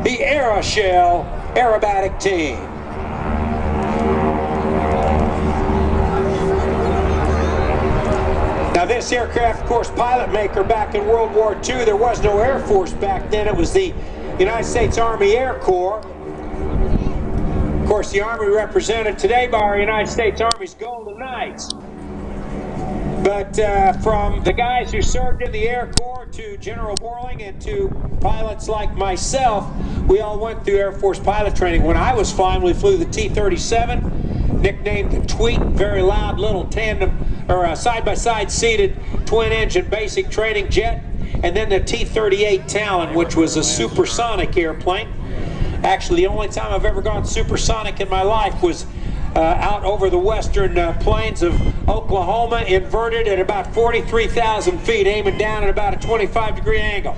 the Aeroshell Aerobatic team. Now this aircraft, of course, pilot maker back in World War II. There was no Air Force back then. It was the United States Army Air Corps. Of course, the Army represented today by our United States Army's Golden Knights. But from the guys who served in the Air Corps to General Borling and to pilots like myself, we all went through Air Force pilot training. When I was flying, we flew the T-37, nicknamed the Tweet, very loud little tandem or side-by-side seated twin-engine basic training jet, and then the T-38 Talon, which was a supersonic airplane. Actually, the only time I've ever gone supersonic in my life was out over the western plains of Oklahoma, inverted at about 43,000 feet, aiming down at about a 25-degree angle.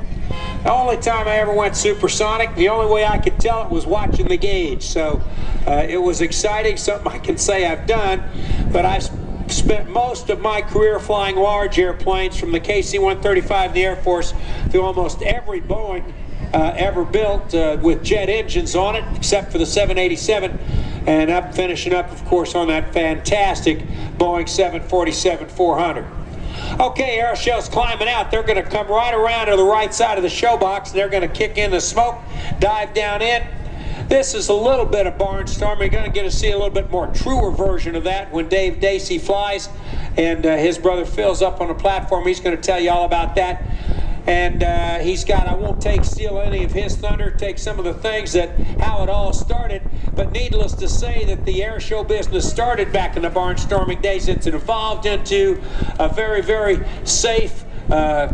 The only time I ever went supersonic, the only way I could tell it was watching the gauge. So it was exciting, something I can say I've done, but I've spent most of my career flying large airplanes, from the KC-135 in the Air Force to almost every Boeing ever built with jet engines on it, except for the 787. And I'm finishing up, of course, on that fantastic Boeing 747-400. Okay, Aeroshell's climbing out. They're going to come right around to the right side of the show box. They're going to kick in the smoke, dive down in. This is a little bit of barnstorming. You're going to get to see a little bit more truer version of that when Dave Dacey flies and his brother Phil's up on the platform. He's going to tell you all about that. And he's got, I won't steal any of his thunder, take some of the things how it all started. But needless to say that the air show business started back in the barnstorming days. It's evolved into a very, very safe,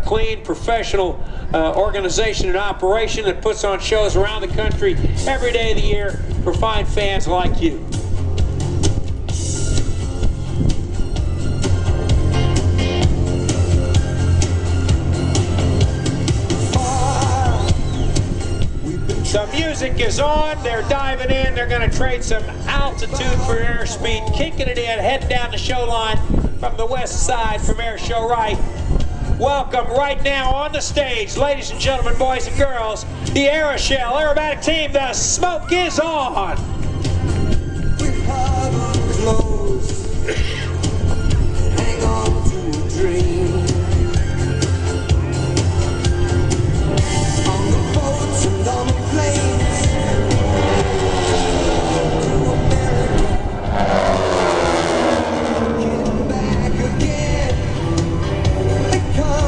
clean, professional organization and operation that puts on shows around the country every day of the year for fine fans like you. The music is on, they're diving in, they're going to trade some altitude for airspeed, kicking it in, heading down the show line from the west side from Aeroshell Right. Welcome right now on the stage, ladies and gentlemen, boys and girls, the Aeroshell Aerobatic team. The smoke is on. Hang on to a dream. On the boats and on the planes.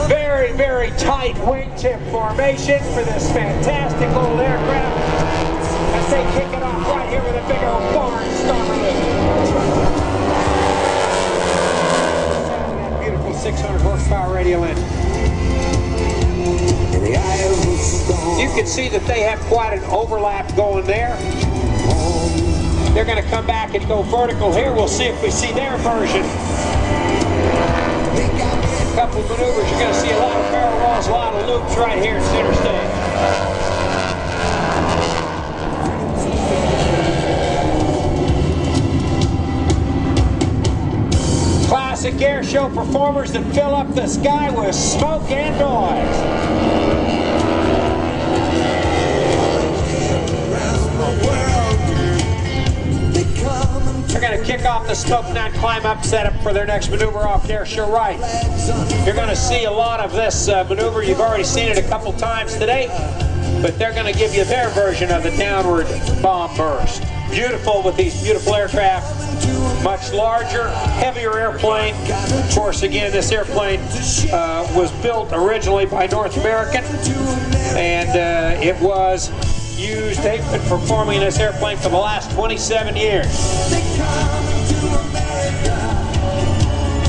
Very, very tight wingtip formation for this fantastic old aircraft as they kick it off right here with a big old barnstormer loop. That beautiful 600 horsepower radial engine. You can see that they have quite an overlap going there. They're going to come back and go vertical here. We'll see if we see their version. A couple of maneuvers, you're going to see a lot of barrel rolls, a lot of loops right here at center stage. Classic air show performers that fill up the sky with smoke and noise. They're going to kick off the smoke nine climb up setup for their next maneuver off Aeroshell Right. You're going to see a lot of this maneuver. You've already seen it a couple times today, but they're going to give you their version of the downward bomb burst. Beautiful with these beautiful aircraft. Much larger, heavier airplane. Of course, again, this airplane was built originally by North American, and it was used. They've been performing this airplane for the last 27 years.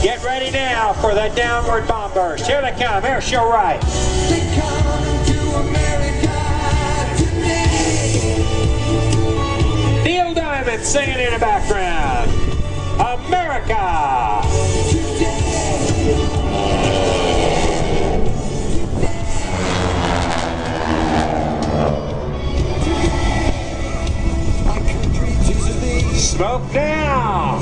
Get ready now for that downward bomb burst. Here they come, Aeroshell Right. Neil Diamond singing in the background. America. Smoke down!